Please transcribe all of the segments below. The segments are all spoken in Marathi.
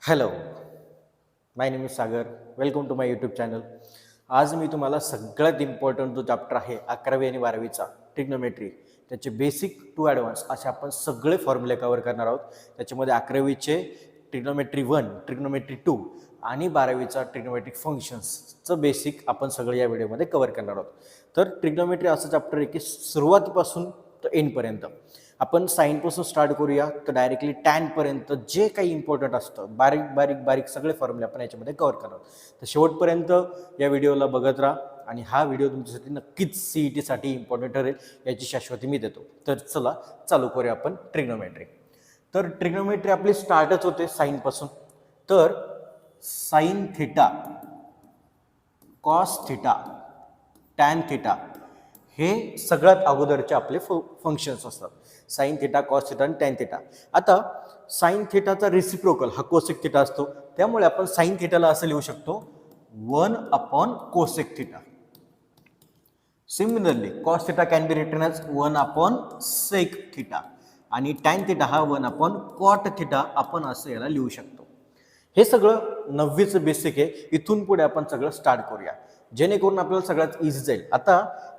Hello, my name is Sagar. Welcome to my YouTube channel. आज मी तुम्हाला सगळ्यात इम्पॉर्टंट जो चॅप्टर आहे 11वी आणि 12वीचा ट्रिग्नोमेट्री, त्याचे बेसिक टू ॲडव्हान्स असे आपण सगळे फॉर्म्युले कवर करणार आहोत. त्याच्यामध्ये 11वीचे ट्रिग्नोमेट्री 1, ट्रिग्नोमेट्री 2 आणि 12वीचा ट्रिग्नोमेट्रिक फंक्शन्सचं बेसिक आपण सगळं या व्हिडिओमध्ये कवर करणार आहोत. तर ट्रिग्नोमेट्री असं चॅप्टर आहे की सुरुवातीपासून तर एंडपर्यंत आपण साईनपासून स्टार्ट करूया तर डायरेक्टली टॅनपर्यंत जे काही इम्पॉर्टंट असतं बारीक बारीक बारीक सगळे फॉर्म्युले आपण याच्यामध्ये कव्हर करणार. तर शेवटपर्यंत या व्हिडिओला बघत राहा आणि हा व्हिडिओ तुमच्यासाठी नक्कीच CETसाठी इम्पॉर्टंट ठरेल याची शाश्वती मी देतो. तर चला चालू करूया आपण ट्रिग्नोमेट्री. तर ट्रिग्नोमेट्री आपली स्टार्टच होते साईनपासून. तर sine theta, cos theta, tan theta हे सगळ्यात अगोदरचे आपले फंक्शन्स असतात. साईन थिटा, कॉस थिटा आणि टॅन थिटा. आता साईन थिटाचा रेसिप्रोकल हा कोसेक थिटा असतो, त्यामुळे आपण साईन थिटाला असं लिहू शकतो 1 cosec theta. Similarly cos theta can be written as 1 sec theta आणि टॅन थिटा हा 1 कॉट थिटा आपण असं याला लिहू शकतो. हे सगळं 9वीचं बेसिक आहे. इथून पुढे आपण सगळं स्टार्ट करूया जेणेकरून आपल्याला सगळ्यात इझी जाईल. आता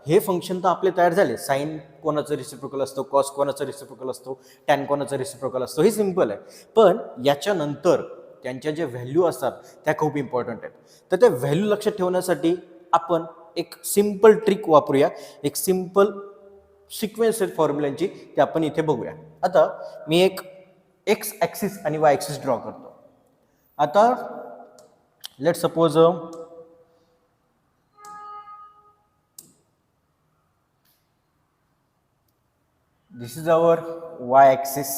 हे फंक्शन तर आपले तयार झाले. साईन कोणाचं रिसिप्रोकल असतो, कॉस कोणाचं रिसिप्रोकल असतो, टॅन कोणाचं रिसिप्रोकल असतो, हे सिम्पल आहे. पण याच्यानंतर त्यांच्या ज्या व्हॅल्यू असतात त्या खूप इम्पॉर्टंट आहेत. तर त्या व्हॅल्यू लक्षात ठेवण्यासाठी आपण एक सिम्पल ट्रिक वापरूया. एक सिम्पल सिक्वेन्स आहेत फॉर्म्युलांची, ते आपण इथे बघूया. आता मी एक एक्स ॲक्सिस आणि वाय ॲक्सिस ड्रॉ करतो. आता let suppose this is our y-axis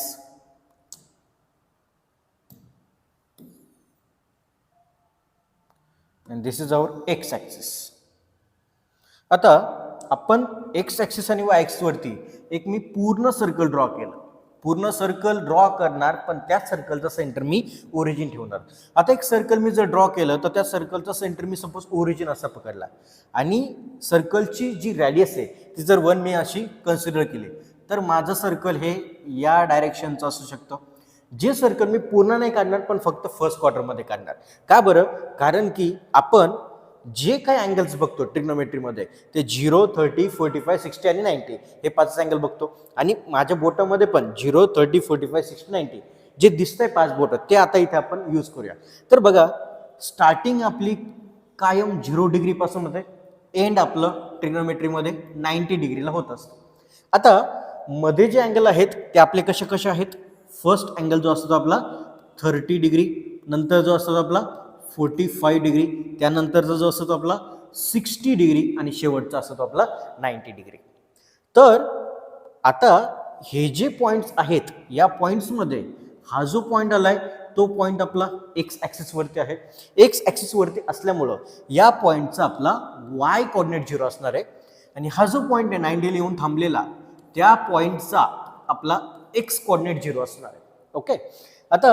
and this is our x-axis. आता आपण x-axis आणि y-axis वरती एक मी पूर्ण सर्कल ड्रॉ केलं. पूर्ण सर्कल ड्रॉ करणार, पण त्या सर्कलचा सेंटर मी ओरिजिन ठेवणार. आता एक सर्कल मी जर ड्रॉ केलं तर त्या सर्कलचा सेंटर मी सपोज ओरिजिन असा पकडला आणि सर्कलची जी रॅडियस आहे ती जर 1 मी अशी कन्सिडर केली तर माझं सर्कल हे या डायरेक्शनचं असू शकतं. जे सर्कल मी पूर्ण नाही काढणार पण फक्त फर्स्ट क्वार्टरमध्ये काढणार. का बरं? कारण की आपण जे काही अँगल्स बघतो ट्रिग्नोमेट्रीमध्ये ते 0, 30, 45, 60 आणि 90 हे 5 अँगल बघतो. आणि माझ्या बोटामध्ये पण 0, 30, 45, 60, 90 जे दिसतंय 5 बोटं ते आता इथे आपण यूज करूया. तर बघा, स्टार्टिंग आपली कायम 0 डिग्रीपासून होते, एंड आपलं ट्रिग्नोमेट्रीमध्ये 90 डिग्रीला होत असतं. आता मध्ये जे अँगल आहेत ते आपले कसे कसे आहेत? फर्स्ट अँगल जो असतो आपला 30 डिग्री, नंतर जो असतो आपला 45 डिग्री, त्यानंतरचा जो असतो आपला 60 डिग्री आणि शेवटचा असतो आपला 90 डिग्री. तर आता हे जे पॉईंट्स आहेत या पॉईंट्समध्ये हा जो पॉईंट आलाय तो पॉईंट आपला एक्स ॲक्सिसवरती आहे. एक्स ॲक्सिसवरती असल्यामुळं या पॉईंटचा आपला वाय कोऑर्डिनेट 0 असणार आहे आणि हा जो पॉईंट आहे 90 येऊन थांबलेला त्या पॉईंटचा आपला एक्स कोऑर्डिनेट 0 असणार आहे. ओके. आता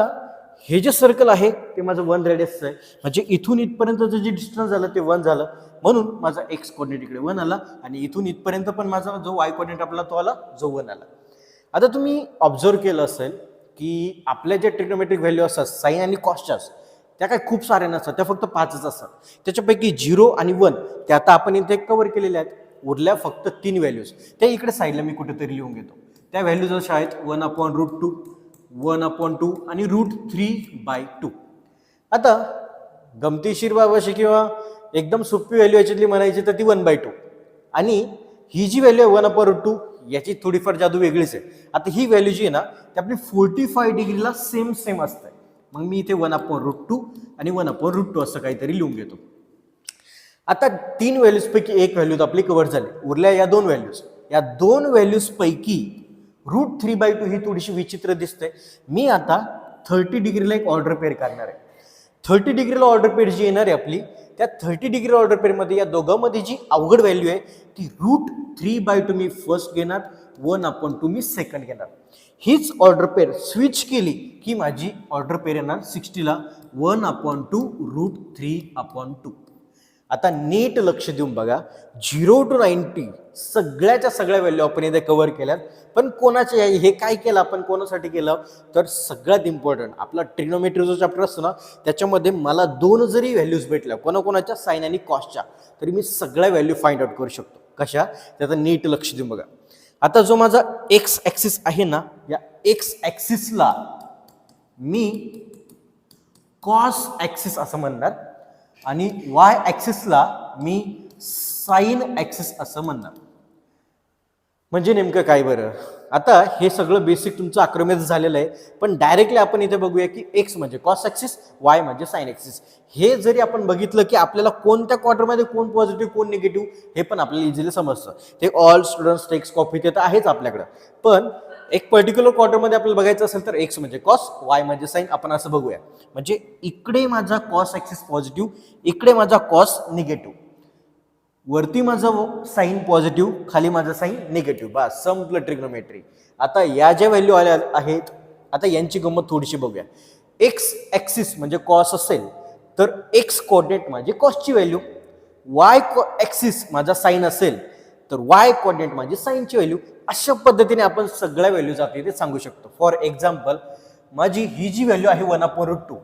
हे जे सर्कल आहे ते माझं 1 रेडियसचं आहे, म्हणजे इथून इथपर्यंतचं जे डिस्टन्स झालं ते 1 झालं, म्हणून माझा एक्स कोऑर्डिनेट इकडे 1 आला आणि इथून इथपर्यंत पण माझा जो वाय कोऑर्डिनेट आपला तो आला, जो 1 आला. आता तुम्ही ऑब्झर्व केलं असेल की आपल्या ज्या ट्रिग्नोमेट्रिक व्हॅल्यू असतात साईन आणि कॉसच्या, त्या काय खूप साऱ्या नसतात, त्या फक्त 5च असतात. त्याच्यापैकी 0 आणि 1 त्या आता आपण इथे कव्हर केलेल्या आहेत. उरल्या फक्त 3 व्हॅल्यूज, त्या इकडे साईडला मी कुठेतरी लिहून घेतो. त्या व्हॅल्यूज अशा आहेत 1/√2, 1/2 आणि √3/2. आता गमतीशीर बाब अशी किंवा एकदम सोपी व्हॅल्यू याच्यातली म्हणायची तर ती 1/2 आणि ही जी व्हॅल्यू आहे 1/√2 याची थोडीफार जादू वेगळीच आहे. आता ही व्हॅल्यू जी आहे ना ती आपली 45 डिग्रीला सेम असते. मग मी इथे 1/√2 आणि 1/√2 असं काहीतरी लिहून घेतो. आता 3 व्हॅल्यूज पैकी एक व्हॅल्यू आपली कव्हर झाली. उरल्या या 2 व्हॅल्यूज. या 2 व्हॅल्यूज पैकी √3/2 ही थोडीशी विचित्र दिसते. मी आता 30 डिग्रीला एक ऑर्डर पेअर करणार आहे. 30 डिग्रीला ऑर्डर पेअर जी येणार आहे आपली, त्या 30 डिग्री ऑर्डर पेअरमध्ये या दोघांमध्ये जी अवघड व्हॅल्यू आहे ती √3/2 मी फर्स्ट घेणार, 1/2 मी सेकंड घेणार. हीच ऑर्डर पेअर स्विच केली की माझी ऑर्डर पेअर येणार 60ला 1/2 √3/2. आता नीट लक्ष देऊन बघा, 0 to 90 सगळ्याच्या सगळ्या व्हॅल्यू आपण इथे कव्हर केल्यात. पण कोणाचे हे काय केलं आपण, कोणासाठी केलं, तर सगळ्यात इम्पॉर्टंट आपला ट्रिग्नोमेट्री जो चॅप्टर असतो ना, त्याच्यामध्ये मला 2 जरी व्हॅल्यूज भेटल्या कोणाकोणाच्या, साइन आणि कॉसच्या, तरी मी सगळ्या व्हॅल्यू फाइंड आउट करू शकतो. कशा, त्याचं नीट लक्ष देऊन बघा. आता जो माझा एक्स ॲक्सिस आहे ना, या एक्स ॲक्सिसला मी कॉस ॲक्सिस असं म्हणणार आणि वाय ॲक्सिसला मी साइन ॲक्सिस असं म्हणणार. म्हणजे नेमकं काय बरं, आता हे सगळं बेसिक तुमचं 11वीमध्ये झालेलं आहे. पण डायरेक्टली आपण इथे बघूया की एक्स म्हणजे कॉस ॲक्सिस, वाय म्हणजे साइन ॲक्सिस. हे जरी आपण बघितलं की आपल्याला कोणत्या क्वार्टरमध्ये कोण पॉझिटिव्ह कोण निगेटिव्ह हे पण आपल्याला इझिली समजतं. ते ऑल स्टुडंट्स टेक्स कॉपी ते तर आहेच आपल्याकडं. पण एक पर्टिक्युलर क्वार्टरमध्ये आपल्याला बघायचं असेल तर एक्स म्हणजे कॉस, वाय म्हणजे साइन, आपण असं बघूया. म्हणजे इकडे माझा कॉस ॲक्सिस पॉझिटिव्ह, इकडे माझा कॉस निगेटिव्ह, वरती माझं साइन पॉझिटिव्ह, खाली माझं साइन निगेटिव्ह. बस संपलं ट्रिग्नोमेट्री. आता या ज्या व्हॅल्यू आल्या आहेत, आता यांची गंमत थोडीशी बघूया. एक्स ॲक्सिस म्हणजे कॉस असेल तर एक्स कोऑर्डिनेट म्हणजे कॉसची व्हॅल्यू, वाय ॲक्सिस माझा साइन असेल तर वाय कोऑर्डिनेट म्हणजे साइनची व्हॅल्यू. अशा पद्धतीने आपण सगळ्या व्हॅल्यूज आपल्या इथे सांगू शकतो. फॉर एक्झाम्पल, माझी ही जी व्हॅल्यू आहे 1/√2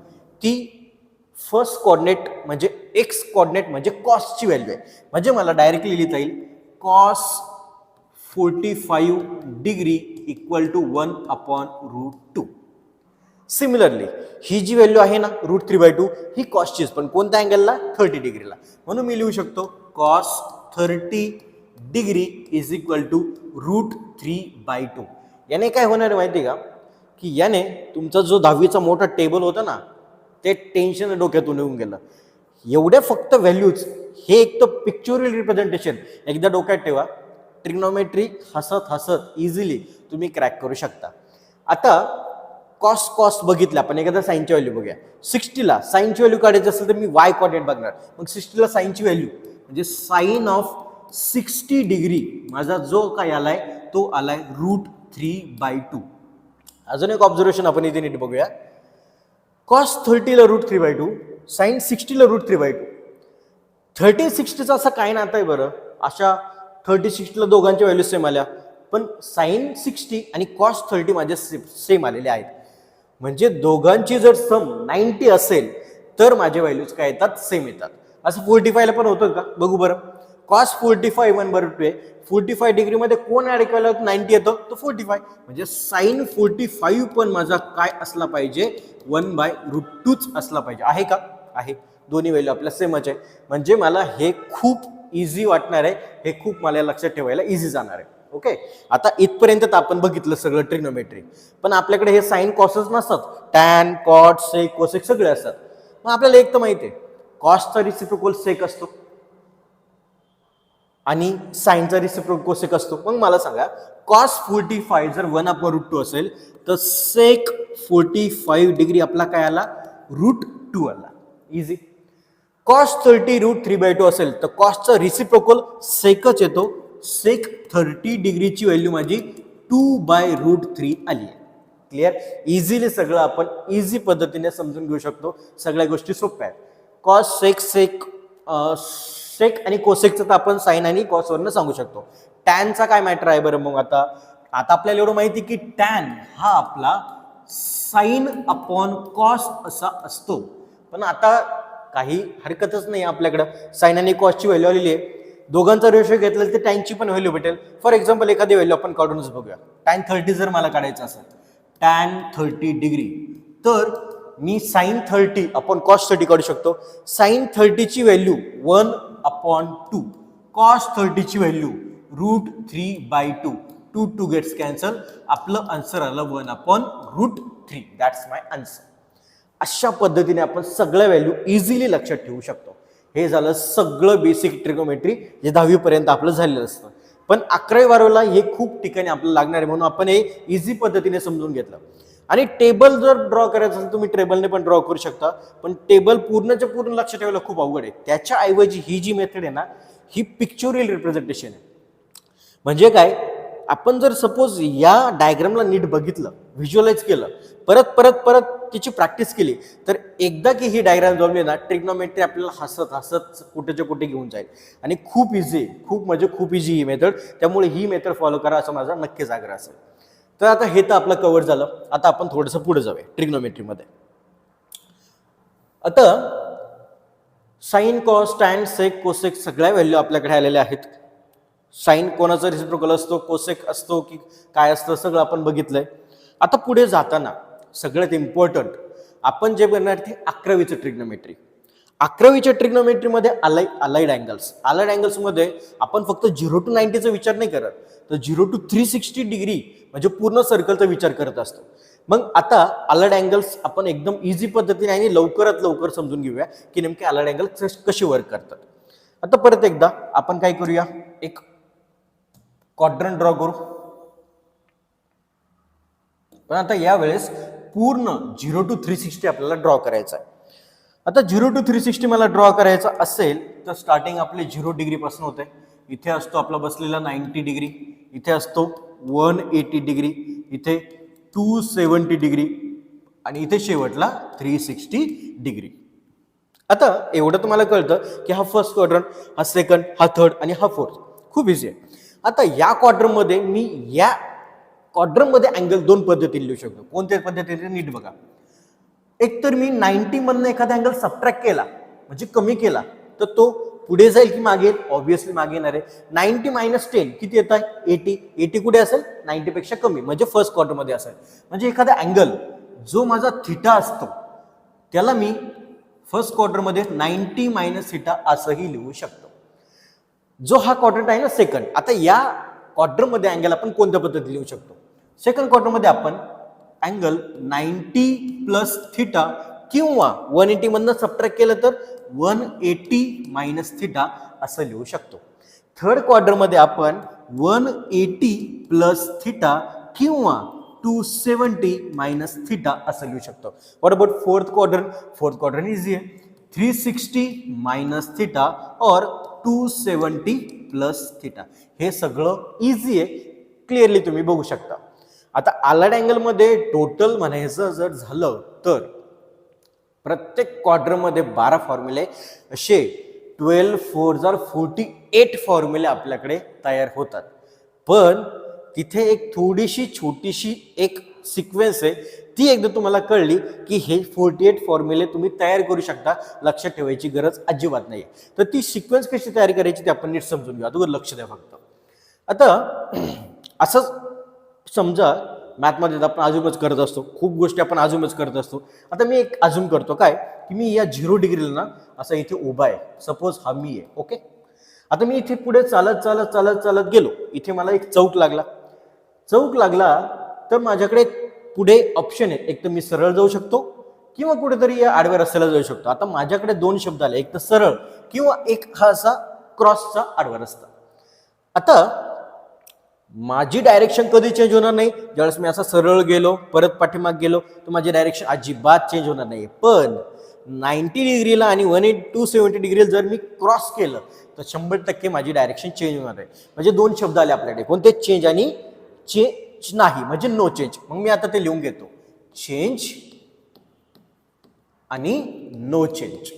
ती फर्स्ट कोऑर्डिनेट म्हणजे एक्स कोऑर्डिनेट म्हणजे कॉसची व्हॅल्यू आहे. म्हणजे मला डायरेक्टली लिहिता येईल cos 45 degree equal to 1/√2. Similarly ही जी व्हॅल्यू आहे ना √3/2 ही कॉसचीच, पण कोणत्या अँगलला, 30 डिग्रीला. म्हणून मी लिहू शकतो cos 30 degree is equal to √3/2. याने काय होणार माहिती का, की याने तुमचा जो 10वीचा मोठा टेबल होता ना, ते टेन्शन डोक्यातून येऊन गेलं. एवढ्या फक्त व्हॅल्यूज, हे एक तर पिक्चोरियल रिप्रेझेंटेशन एकदा डोक्यात ठेवा. ट्रिग्नोमेट्री हसत हसत इझिली तुम्ही क्रॅक करू शकता. आता कॉस कॉस बघितलं आपण, एखादा साइनची व्हॅल्यू बघूया. 60ला साइनची व्हॅल्यू काढायची असेल तर मी वाय कोऑर्डिनेट बघणार. मग 60ला साइनची व्हॅल्यू म्हणजे साइन ऑफ 60 डिग्री माझा जो काय आलाय तो आलाय √3/2. अजून एक ऑब्झर्वेशन आपण इथे नीट बघूया. Cos 30ला √3/2, sign 60ला √3/2. 30-60चा असं काय नातं आहे बरं, अशा 30-60ला दोघांच्या व्हॅल्यू सेम आल्या, पण साइन 60 आणि कॉस 30 माझे सेम आलेले आहेत. म्हणजे दोघांची जर सम 90 असेल तर माझे व्हॅल्यूज काय येतात, सेम येतात. असं 45ला पण होतं का, बघू बरं. कॉस 45 1/√2 आहे, 45 डिग्रीमध्ये कोण ऍड केलं 90 येतं, तो 45. म्हणजे साइन 45 पण माझा काय असला पाहिजे, 1/√2च असला पाहिजे. आहे का, आहे. दोन्ही व्हॅल्यू आपल्या सेमच आहे. म्हणजे मला हे खूप इझी वाटणार आहे, हे खूप मला लक्षात ठेवायला इझी जाणार आहे. ओके, आता इथपर्यंत तर आपण बघितलं सगळं ट्रिग्नोमेट्री. पण आपल्याकडे हे साइन कॉसच नसतात, टॅन कॉट सेक कोसेक सगळे असतात. मग आपल्याला एक तर माहिती आहे कॉसचा रिसिप्रोकल सेक असतो आणि साइनचा रिसिप्रोकल कोसेक असतो. मग मला सांगा, कॉस 45 जर 1/√2 असेल तर सेक 45 डिग्री आपला काय आला, √2 आला. इझी. कॉस 30 √3/2 असेल तर कॉसचा रिसिप्रोकल सेकच येतो. सेक 30 डिग्रीची व्हॅल्यू माझी 2/√3 आली आहे. क्लिअर. इझिली सगळं आपण इझी पद्धतीने समजून घेऊ शकतो. सगळ्या गोष्टी सोप्या आहेत. कॉस सेक सेक सेक आणि कोसेकचं तर आपण साइन आणि कॉसवरनं सांगू शकतो. टॅनचा काय मॅटर आहे बरं. मग आता आपल्याला एवढं माहिती की टॅन हा आपला साइन अपॉन कॉस असा असतो. पण आता काही हरकतच नाही आपल्याकडं, साइन आणि कॉसची व्हॅल्यू आलेली आहे. दोघांचा रेशो घेतला तर टॅनची पण व्हॅल्यू भेटेल. फॉर एक्झाम्पल एखादी व्हॅल्यू आपण काढूनच बघूया. टॅन 30 जर मला काढायचं असेल, टॅन 30 डिग्री, तर मी साइन 30 अपॉन कॉस 30 काढू शकतो. साइन 30 ची व्हॅल्यू 1/2, कॉस 30 ची व्हॅल्यू √3/2. 2 gets cancel. आपलं आन्सर आलं 1/√3. That's my answer. अशा पद्धतीने आपण सगळ्या व्हॅल्यू इझिली लक्षात ठेवू शकतो. हे झालं सगळं बेसिक ट्रिग्नोमेट्री जे 10वी पर्यंत आपलं झालेलं असतं. पण 11वी-12वीला हे खूप ठिकाणी आपल्याला लागणार आहे, म्हणून आपण हे इझी पद्धतीने समजून घेतलं. आणि टेबल जर ड्रॉ करायचं असेल तुम्ही टेबलने पण ड्रॉ करू शकता, पण टेबल पूर्णच्या पूर्ण लक्षात ठेवायला खूप अवघड आहे. त्याच्याऐवजी ही जी मेथड आहे ना, ही पिक्चोरियल रिप्रेझेंटेशन आहे. म्हणजे काय, आपण जर सपोज या डायग्रामला नीट बघितलं व्हिज्युअलाइज केलं, परत परत परत त्याची प्रॅक्टिस केली, तर एकदा की ही डायग्राम जमली ना, ट्रिग्नोमेट्री आपल्याला हसत हसत कुठेच्या कुठे घेऊन जाईल. आणि खूप इझी, खूप म्हणजे खूप इझी ही मेथड. त्यामुळे ही मेथड फॉलो करा असं माझा नक्कीच आग्रह असेल. तर आता हे तर आपलं कव्हर झालं. आता आपण थोडंसं पुढे जाऊया ट्रिग्नोमेट्रीमध्ये. आता साइन, कॉस, टॅन, सेक, कोसेक सगळ्या व्हॅल्यू आपल्याकडे आलेल्या आहेत. साइन कोणाचा रेसिप्रोकल असतो, कोसेक असतो की काय असतं, सगळं आपण बघितलंय. आता पुढे जाताना सगळ्यात इम्पॉर्टंट आपण जे बनणार ते 11वीचं ट्रिग्नोमेट्री. 11वीच्या ट्रिग्नोमेट्रीमध्ये अलाइड अँगल्समध्ये आपण फक्त 0 to 90चा विचार नाही करत, तर 0 to 360 डिग्री म्हणजे पूर्ण सर्कलचा विचार करत असतो. मग आता अलाइड अँगल्स आपण एकदम इझी पद्धतीने आणि लवकरात लवकर समजून घेऊया की नेमके अलाइड अँगल्स कसे वर्क करतात. आता परत एकदा आपण काय करूया, एक क्वाड्रंट ड्रॉ करू. पण आता यावेळेस पूर्ण 0 to 360 आपल्याला ड्रॉ करायचा आहे. आता 0 to 360 मला ड्रॉ करायचा असेल तर स्टार्टिंग आपले 0 डिग्री पासून होते. इथे असतो आपला बसलेला 90 डिग्री, इथे असतो 180 डिग्री, इथे 270 डिग्री आणि इथे शेवटला 360 डिग्री. आता एवढं तुम्हाला कळतं की हा फर्स्ट क्वाड्रंट, हा सेकंड, हा थर्ड आणि हा फोर्थ. खूप इझी आहे. आता या क्वाड्रंटमध्ये मी या क्वाड्रंटमध्ये अँगल दोन पद्धतीने लिहू शकतो. कोणत्या पद्धतीने नीट बघा. एक तर मी 90 मधनं एखादा अँगल सबट्रॅक्ट केला म्हणजे कमी केला तर तो पुढे जाईल की मागे? ऑब्व्हियसली मागे येणार आहे. 90 - 10 किती येत आहे? 80. 80 कुठे असेल? 90 पेक्षा कमी म्हणजे फर्स्ट क्वाड्रंटमध्ये असेल. म्हणजे एखादा अँगल जो माझा थिटा असतो त्याला मी फर्स्ट क्वाड्रंटमध्ये 90 - थिटा असंही लिहू शकतो. जो हा क्वाड्रंट आहे ना सेकंड, आता या क्वाड्रंटमध्ये अँगल आपण कोणत्या पद्धतीने लिहू शकतो? सेकंड क्वाड्रंटमध्ये आपण अँगल 90 प्लस थिटा किंवा 180 मधनं सबट्रॅक्ट केलं तर 180 मायनस थिटा असं लिहू शकतो. थर्ड क्वाड्रंटमध्ये आपण 180 प्लस थिटा किंवा 270 मायनस थिटा असं लिहू शकतो. What about fourth quadrant? Fourth quadrant easy आहे. 360 मायनस थिटा और 270 प्लस थिटा. हे सगळं इझी आहे, क्लिअरली तुम्ही बघू शकता. आता अलाइड अँगलमध्ये टोटल म्हणायचं जर झालं तर प्रत्येक क्वाड्रंटमध्ये 12 फॉर्म्युले असे 12 4 48 फॉर्म्युले आपल्याकडे तयार होतात. पण तिथे एक थोडीशी छोटीशी एक सिक्वेन्स आहे, ती एकदा तुम्हाला कळली की हे 48 फॉर्म्युले तुम्ही तयार करू शकता. लक्षात ठेवायची गरज अजिबात नाही. तर ती सिक्वेन्स कशी तयार करायची ते आपण नीट समजून घेऊ. अगोदर लक्ष द्या फक्त. आता असंच समजा मॅथमध्ये आपण अजूमच करत असतो, खूप गोष्टी आपण अजूमच करत असतो. आता मी एक अजूम करतो काय की मी या 0 डिग्रीला ना असं इथे उभा आहे. सपोज हा मी आहे. ओके. आता मी इथे पुढे चालत चालत चालत चालत गेलो. इथे मला एक चौक लागला. चौक लागला तर माझ्याकडे पुढे ऑप्शन आहे. एक तर मी सरळ जाऊ शकतो किंवा कुठेतरी या आडव्या रस्त्याला जाऊ शकतो. आता माझ्याकडे दोन शब्द आले, एक तर सरळ किंवा एक हा असा क्रॉसचा आडवा रस्ता. आता माझी डायरेक्शन कधी चेंज होणार नाही. ज्यावेळेस मी असा सरळ गेलो परत पाठीमाग गेलो तर माझी डायरेक्शन अजिबात चेंज होणार नाही. पण 90 डिग्रीला आणि 270 डिग्रीला जर मी क्रॉस केलं तर 100% माझी डायरेक्शन चेंज होणार आहे. म्हणजे दोन शब्द आले आपल्याकडे, कोणते? चेंज आणि चेंज नाही, म्हणजे नो चेंज. मग मी आता ते लिहून घेतो, चेंज आणि नो चेंज.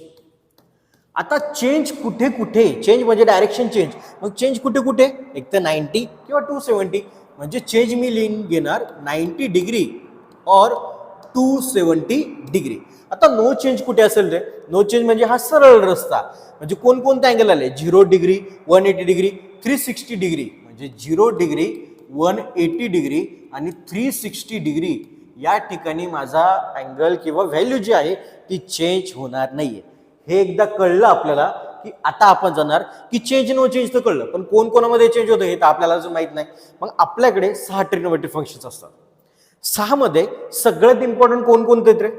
आता चेंज कुठे कुठे? चेंज म्हणजे डायरेक्शन चेंज. मग चेंज कुठे कुठे? एक तर 90 किंवा 270. म्हणजे चेंज मी लिहून घेणार 90 डिग्री और 270 डिग्री. आता नो चेंज कुठे असेल रे? नो चेंज म्हणजे हा सरळ रस्ता. म्हणजे कोणकोणते अँगल आले? 0 डिग्री, 180 डिग्री, 360 डिग्री. म्हणजे 0 डिग्री, 180 डिग्री आणि 360 डिग्री या ठिकाणी माझा अँगल किंवा व्हॅल्यू जी आहे ती चेंज होणार नाहीये. हे एकदा कळलं आपल्याला की आता आपण जाणार की चेंज नो चेंज तर कळलं, पण कोण कोणामध्ये चेंज होतं हे तर आपल्याला अजून माहित नाही. मग आपल्याकडे 6 ट्रिग्नोमेट्री फंक्शन्स असतात. 6 मध्ये सगळ्यात इम्पॉर्टंट कोण कोणते आहेत रे?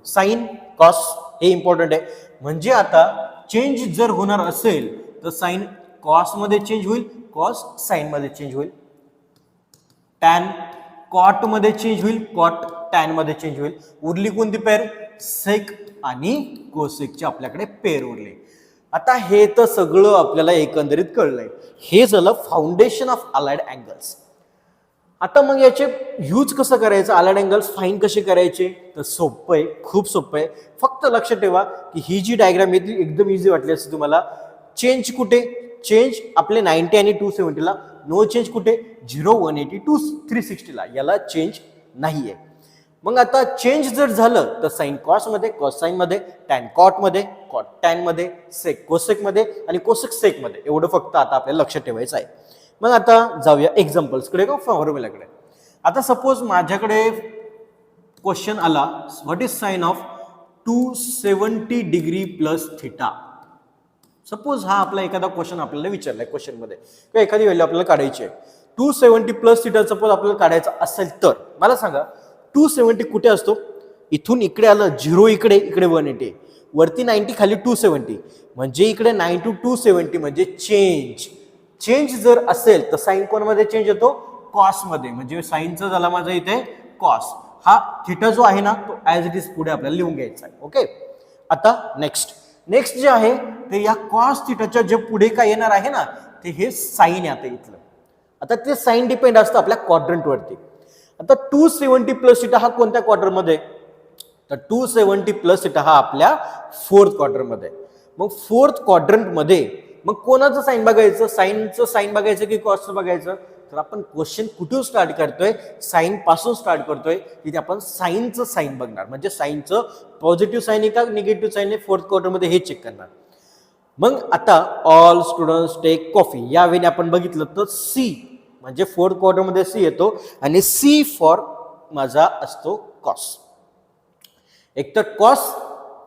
साइन, कॉस हे इम्पॉर्टंट आहे. म्हणजे आता चेंज जर होणार असेल तर साइन कॉस मध्ये चेंज होईल, कॉस साइन मध्ये चेंज होईल. टॅन कॉट मध्ये चेंज होईल, कॉट टॅन मध्ये चेंज होईल. उरली कोणती पेअर? सेक आणि कोसेकचे आपल्याकडे पेअर उरले. आता हे तर सगळं आपल्याला एकंदरीत कळलंय. हे झालं फाउंडेशन ऑफ अलाइड अँगल्स. आता मग याचे यूज कसं करायचं, अलाइड अँगल्स फाईन कसे करायचे, तर सोपं आहे, खूप सोपं आहे. फक्त लक्ष ठेवा की ही जी डायग्राम आहे ती एकदम इझी वाटली असते तुम्हाला. चेंज कुठे, चेंज आपले 90 आणि 270 ला, नो चेंज कुठे 0, 180, 360 ला, याला चेंज नाहीये. मग आता चेंज जर झालं तर साइन कॉस मध्ये, कॉस साइन मध्ये, टॅन कॉट मध्ये, कॉट टॅन मध्ये, सेक कोसेक मध्ये आणि कोसेक सेक मध्ये, एवढं फक्त आता आपल्याला लक्ष ठेवायचं आहे. मग आता जाऊया एक्झाम्पल्सकडे का फॉर्म्युलाकडे. आता सपोज माझ्याकडे क्वेश्चन आला, what is sine of 270 degree plus theta. Suppose हा आपला एखादा क्वेश्चन आपल्याला विचारलाय क्वेश्चन मध्ये किंवा एखादी व्हॅल्यू आपल्याला काढायची आहे. 270 प्लस थिटा सपोज आपल्याला काढायचा असेल तर मला सांगा 270 कुठे असतो, इथून इकडे आलं 0, इकडे 180, वरती 90, खाली 270, म्हणजे इकडे 9 to 270 म्हणजे चेंज. चेंज जर असेल तर साइन कोणमध्ये चेंज येतो, कॉस मध्ये, म्हणजे साइनचा झाला माझा इथे कॉस. हा थिटा जो आहे ना तो ऍज इट इज पुढे आपल्याला लिहून घ्यायचा आहे. ओके, आता नेक्स्ट जे आहे ते या कॉस थिटाच्या जे पुढे काय येणार आहे ना ते हे साइन आहे आता इथलं. आता ते साइन डिपेंड असतं आपल्या क्वाड्रंट वरती. आता 270 प्लस थिटा हा कोणत्या क्वार्टर मध्ये, तर 270 प्लस थिटा हा आपल्या फोर्थ क्वार्टर मध्ये. मग फोर्थ क्वाड्रंट मध्ये मग कोणाचं साइन बघायचं, साइनचं साइन बघायचं की कॉसचं बघायचं, तर आपण क्वेश्चन कुठून स्टार्ट करतोय, साइन पासून स्टार्ट करतोय. तिथे आपण साइनचं साइन बघणार, म्हणजे साइनचं पॉझिटिव्ह साइन आहे का निगेटिव्ह साइन आहे फोर्थ क्वार्टर मध्ये हे चेक करणार. मग आता ऑल स्टुडंट्स टेक कॉफी, यावेळी आपण बघितलं तर सी म्हणजे फोर्थ क्वार्टर मध्ये सी येतो आणि सी फॉर माझा असतो कॉस. एक तर कॉस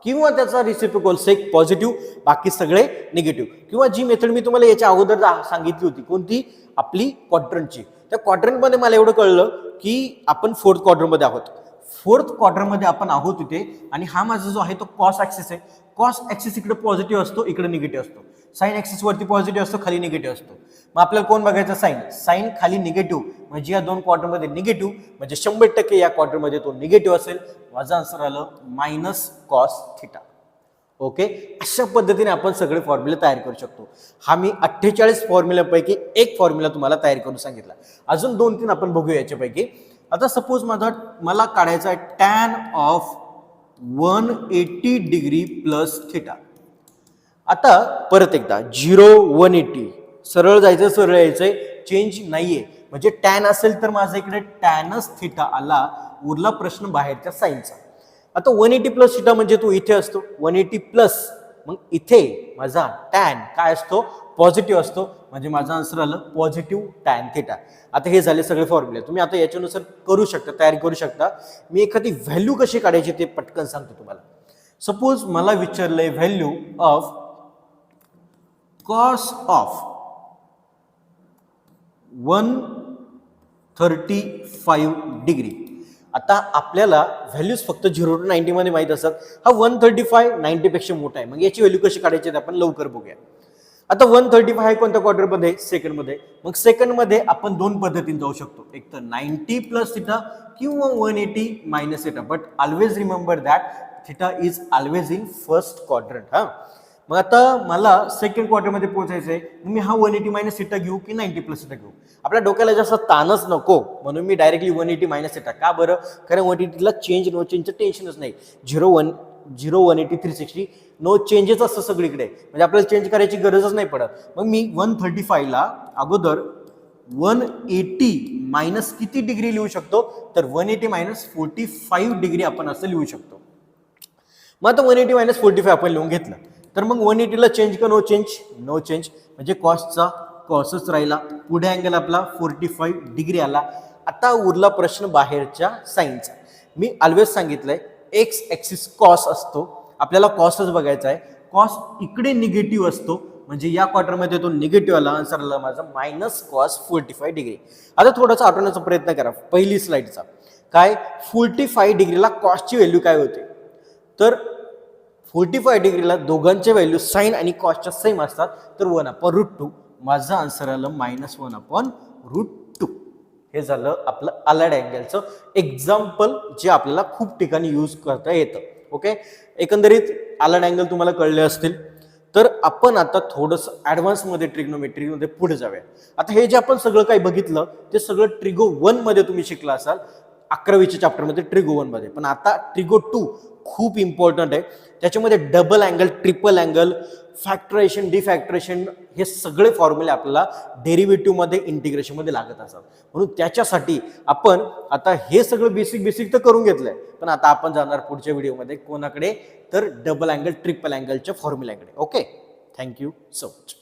किंवा त्याचा रिसिप्रोकल सेक पॉझिटिव्ह, बाकी सगळे निगेटिव्ह. किंवा जी मेथड मी तुम्हाला याच्या अगोदर सांगितली होती कोणती, आपली क्वाड्रंटची, त्या क्वाड्रंटमध्ये मला एवढं कळलं की आपण फोर्थ क्वार्टरमध्ये आहोत. फोर्थ क्वार्टरमध्ये आपण आहोत इथे आणि हा माझा जो आहे तो कॉस ऍक्सिस आहे. कॉस ऍक्सिस इकडे पॉझिटिव्ह असतो, इकडे निगेटिव्ह असतो. साइन ऍक्सिस वरती पॉझिटिव्ह असतो, खाली निगेटिव्ह असतो. मग आपल्याला कोण बघायचं, साइन खाली निगेटिव्ह, म्हणजे या दोन क्वार्टरमध्ये निगेटिव्ह, म्हणजे 100% या क्वार्टरमध्ये तो निगेटिव्ह असेल. माझं आन्सर आलं मायनस कॉस थिटा. ओके, अशा पद्धतीने आपण सगळे फॉर्म्युले तयार करू शकतो. हा मी 48 फॉर्म्युल्यापैकी एक फॉर्म्युला तुम्हाला तयार करून सांगितला. अजून 2-3 आपण बघूया याच्यापैकी. आता सपोज मला काढायचा आहे tan of 180 degree plus theta. आता परत एकदा 0, 180, सरळ जायचं, सरळ यायचंय, चेंज नाहीये, म्हणजे टॅन असेल तर माझा इकडे टॅनच थिटा आला. उरला प्रश्न बाहेरच्या साइनचा. आता 180 प्लस थिटा म्हणजे तो इथे असतो 180 प्लस, मग इथे माझा टॅन काय असतो, पॉझिटिव्ह असतो, म्हणजे माझा आन्सर आलं पॉझिटिव्ह टॅन थिटा. आता हे झाले सगळे फॉर्म्युले, तुम्ही आता याच्यानुसार करू शकता, तयार करू शकता. मी एखादी व्हॅल्यू कशी काढायची ते पटकन सांगतो तुम्हाला. सपोज मला विचारलंय value of cos of 135 degree. आता आपल्याला व्हॅल्यूज फक्त 0 to 90 मध्ये माहित असतात. हा 135 90 पेक्षा मोठा आहे, मग याची व्हॅल्यू कशी काढायची ते आपण लवकर बघूया. आता 135 आहे कोणत्या क्वार्टर मध्ये, सेकंड मध्ये. मग सेकंड मध्ये आपण दोन पद्धतीने जाऊ शकतो, एक तर 90 प्लस थिटा किंवा 180 minus theta. But always remember that theta is always in first quadrant. हा, मग आता मला सेकंड क्वार्टर मध्ये पोहोचायचंय, मी हा 180 मायनस थिटा घेऊ की 90 प्लस थिटा घेऊ. आपल्या डोक्याला जास्त ताणच नको म्हणून मी डायरेक्टली 180 मायनस थिटा. का बरं, कारण 180 ला चेंज नो चेंजचं टेन्शनच नाही. 0, 180, 360 नो चेंजेस असतं सगळीकडे, म्हणजे आपल्याला चेंज करायची गरजच नाही पडत. मग मी 135 ला अगोदर 180 मायनस किती डिग्री लिहू शकतो, तर 180 मायनस 45 डिग्री आपण असं लिहू शकतो. मग आता 180 मायनस 45 आपण लिहून घेतलं, तर मग 180 ला चेंज का नो चेंज, नो चेंज, म्हणजे कॉसचा कॉसच राहिला. पुढे अँगल आपला 45 डिग्री आला. आता उरला प्रश्न बाहेरच्या साइनचा. मी ऑलवेज सांगितलंय एक्स ऍक्सिस कॉस असतो, आपल्याला कॉसच बघायचा आहे. कॉस इकडे निगेटिव्ह असतो, म्हणजे या क्वार्टरमध्ये तो निगेटिव्ह आला. आन्सर आला माझा मायनस कॉस 45 डिग्री. आता थोडासा आठवण्याचा प्रयत्न करा पहिली स्लाइडचा. काय 45 डिग्रीला कॉसची व्हॅल्यू काय होते, तर 45 डिग्रीला दोघांचे व्हॅल्यू साइन आणि कॉसच्या सेम असतात, तर 1/√2. माझं आन्सर आलं -1/√2. हे झालं आपलं अलाइड अँगलचं एक्झाम्पल, जे आपल्याला खूप ठिकाणी यूज करता येतं. ओके, एकंदरीत अलाइड अँगल तुम्हाला कळले असतील. तर आपण आता थोडंसं ॲडव्हान्समध्ये ट्रिग्नोमेट्रीमध्ये पुढे जाऊया. आता हे जे आपण सगळं काही बघितलं ते सगळं ट्रिगो 1 मध्ये तुम्ही शिकला असाल 11वीच्या चॅप्टरमध्ये ट्रिगो 1 मध्ये. पण आता ट्रिगो 2 खूप इम्पॉर्टंट आहे. त्याच्यामध्ये डबल अँगल, ट्रिपल अँगल, फॅक्टरेशन, डिफॅक्टरेशन हे सगळे फॉर्म्युले आपल्याला डेरिव्हेटिव्हमध्ये, इंटिग्रेशनमध्ये लागत असतात. म्हणून त्याच्यासाठी आपण आता हे सगळं बेसिक तर करून घेतलंय. पण आता आपण जाणार पुढच्या व्हिडिओमध्ये कोणाकडे, तर डबल अँगल, ट्रिपल अँगलच्या फॉर्म्युल्याकडे. Okay, thank you so much.